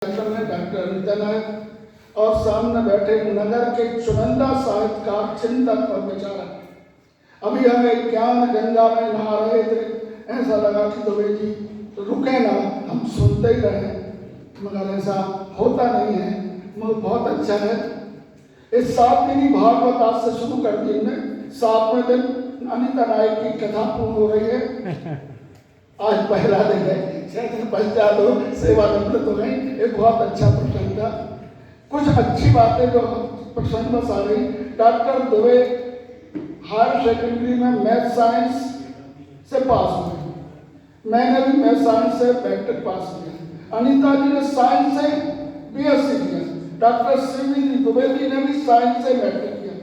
में डॉक्टर अनिता नायक और सामने बैठे नगर के चुनिंदा साहित्यकार, चिंतक और विचारक। अभी हम एक ज्ञान गंगा में नहा रहे थे, ऐसा लगा कि दुबे जी रुके ना, हम सुनते ही रहे, मगर ऐसा होता नहीं है। मगर बहुत अच्छा है। इस 7 दिनी भागवत आज से शुरू कर दी हमने। 7वें दिन अनिता नायक की कथा पूर्ण हो रही है। आज पहला दिन है, 6 दिन पश्चात हो सेवा निवृत्त हो गई। एक बहुत अच्छा प्रसंग था, कुछ अच्छी बातें जो प्रसंग में आ गई। डॉक्टर दुबे हायर सेकेंडरी में मैथ साइंस से पास हुए, मैंने भी मैथ साइंस से मैट्रिक पास किया। अनिता जी ने साइंस से बीएससी किया, डॉक्टर सीवी दुबे जी ने भी साइंस से मैट्रिक किया।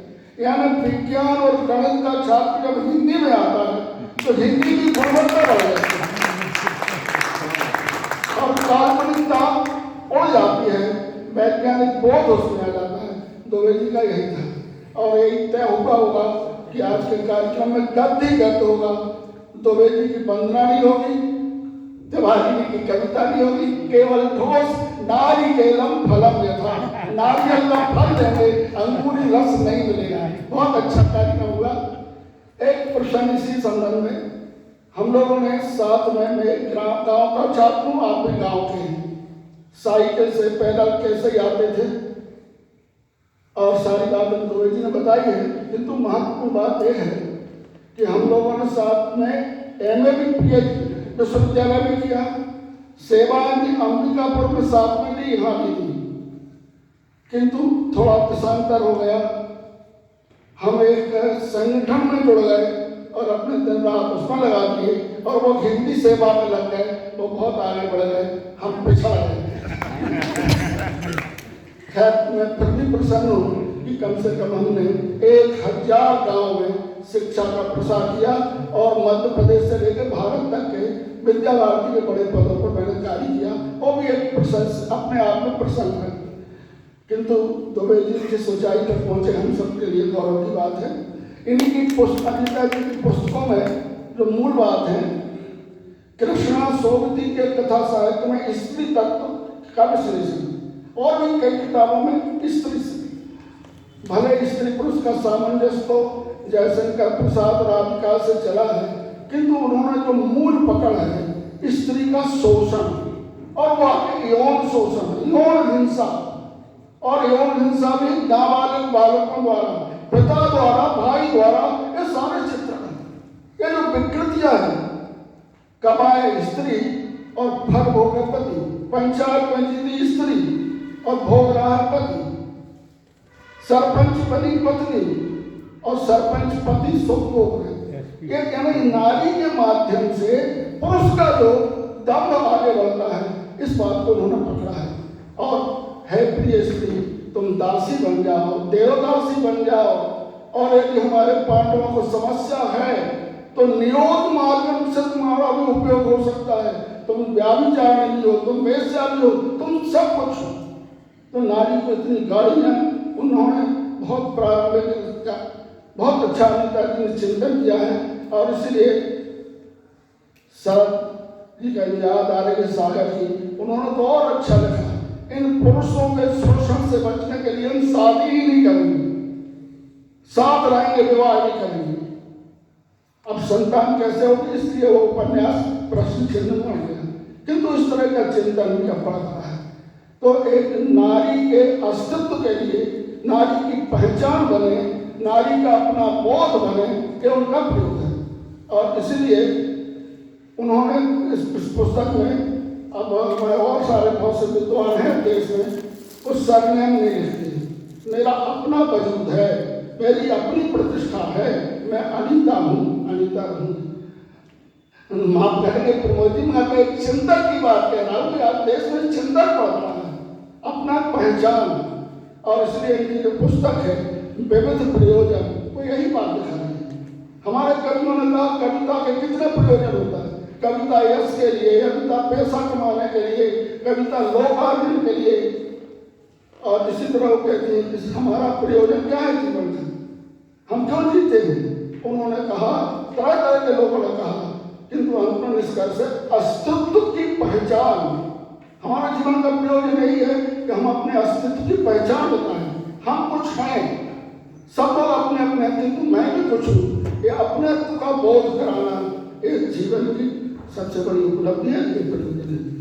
यानी विज्ञान और गणित का छात्र जब हिंदी में आता है तो हिंदी की गुणवत्ता बढ़ जाती है और काल्पनिकता उड़ जाती है, वैज्ञानिक बोध उसमें आ जाता है। दुबे जी का यही था और यही तय हुआ होगा कि आज के कार्यक्रम में गद्य गद्य होगा। दुबे जी की वंदना नहीं होगी, तिवारी जी की कविता नहीं होगी, केवल ठोस नारिकेलम फलम यथा, नारियल का फल देंगे, अंगूरी रस नहीं मिलेगा। बहुत अच्छा कार्यक्रम हुआ। एक प्रश्न इसी संदर्भ में, हम लोगों ने साथ में मैं गाँव का छात्र हूँ, आप भी गाँव के हैं, साइकिल से पैदल कैसे आते थे और सारी बातें दुबे जी ने बताई है। किंतु महत्वपूर्ण बात यह है कि हम लोगों ने साथ में एमए भी किया, विश्वविद्यालय में किया, सेवा भी अंबिकापुर में साथ में दी, यहाँ भी दी, किंतु थोड़ा देशांतर हो गया। हम एक संगठन में जुड़ गए और अपने दिन रात उसमें लगा दिए और वो हिंदी सेवा में लग गए, वो बहुत आगे बढ़ गए, हम पिछड़ गए। खैर मैं फिर भी प्रसन्न हूँ कि कम से कम हमने 1000 गाँव में शिक्षा का प्रसार किया और मध्य प्रदेश से लेकर भारत तक के विद्या भारती के बड़े पदों पर मैंने कार्य किया। वो भी एक प्रशंसा अपने आप में प्रसन्न है। किंतु दुबे जी जिस ऊंचाई तक पहुंचे हम सबके लिए गौरव की बात है। इनकी अनिता जी की पुस्तकों में जो मूल बात है, कृष्णा सोबती के कथा साहित्य में स्त्री तत्व का विश्लेषण और भी कई किताबों में स्त्री से, भले स्त्री पुरुष का सामंजस्य तो जयशंकर प्रसाद राधिका से चला है, किंतु उन्होंने जो मूल पकड़ है स्त्री का शोषण और वह यौन शोषण, यौन हिंसा, और यौन हिंसा भी नाबालिग बालकों द्वारा, पिता द्वारा, भाई द्वारा, ये सारे चित्रण हैं। ये जो विकृतियां हैं, कमाए स्त्री और फल भोगे पति, पंचायत में जीती स्त्री और भोग रहा पति, सरपंच बनी पत्नी और सरपंच पति सुख भोग रहे। ये यानी नारी के माध्यम से पुरुष का जो दम्भ आगे बढ़ता है, इस बात को उन्होंने पकड़ा है। और है प्रिय स्त्री, तुम दासी बन जाओ, देवदासी बन जाओ, और यदि हमारे पांडवों को समस्या है तो नियोग मार्ग से तुम्हारा भी उपयोग हो सकता है। तुम व्याभिचारिणी हो, तुम वेश्याली हो, तुम सब कुछ हो। तो नारी को इतनी गाड़ी है, उन्होंने बहुत प्रारंभिक बहुत अच्छा अनिता जी ने चिंतन किया है। और इसलिए शरद जी का याद आ रही है, सागर जी, उन्होंने तो और अच्छा लिखा, इन पुरुषों के शोषण से बचने के लिए हम शादी ही नहीं करेंगे, साथ रहेंगे, विवाह नहीं करेंगे। अब संतान कैसे होगी, इसलिए वो उपन्यास प्रश्न चिन्ह बन गया। किंतु इस तरह का चिंतन भी पड़ रहा है। तो एक नारी के अस्तित्व के लिए, नारी की पहचान बने, नारी का अपना बोध बने, ये उनका प्रयोग है। और इसीलिए उन्होंने इस पुस्तक में, अब और सारे बहुत से विद्वान हैं देश में, उस सरनेम नहीं लिखते, मेरा अपना वजूद है, मेरी अपनी प्रतिष्ठा है, मैं अनिता हूँ, अनिता हूँ। माफ करेंगे प्रमोद जी, मैं एक चिंतक की बात कह रहा हूँ कि आज देश में चिंतक पढ़ रहा है, अपना पहचान। और इसलिए इनकी जो पुस्तक है विविध प्रयोजन, वो यही बात दिखा रही है। हमारे कवियों ने कहा कविता के कितने प्रयोजन होता है, कविता यश के लिए, कविता पैसा कमाने के लिए, कविता लोकार्जन के लिए, और इसी तरह वो कहती है कि हमारा प्रयोजन क्या है जीवन का, हम क्यों जीते हैं। उन्होंने कहा, तरह तरह के लोगों ने कहा, किंतु अंत में निष्कर्ष अस्तित्व की पहचान हमारा जीवन का प्रयोजन यही है कि हम अपने अस्तित्व की पहचान बताएं, हम कुछ हैं। सब लोग अपने अपने अस्तित्व, मैं भी कुछ हूँ, ये अपने अस्तित्व का बोध कराना एक जीवन की सबसे बड़ी उपलब्धि है, ये प्रयोजन है।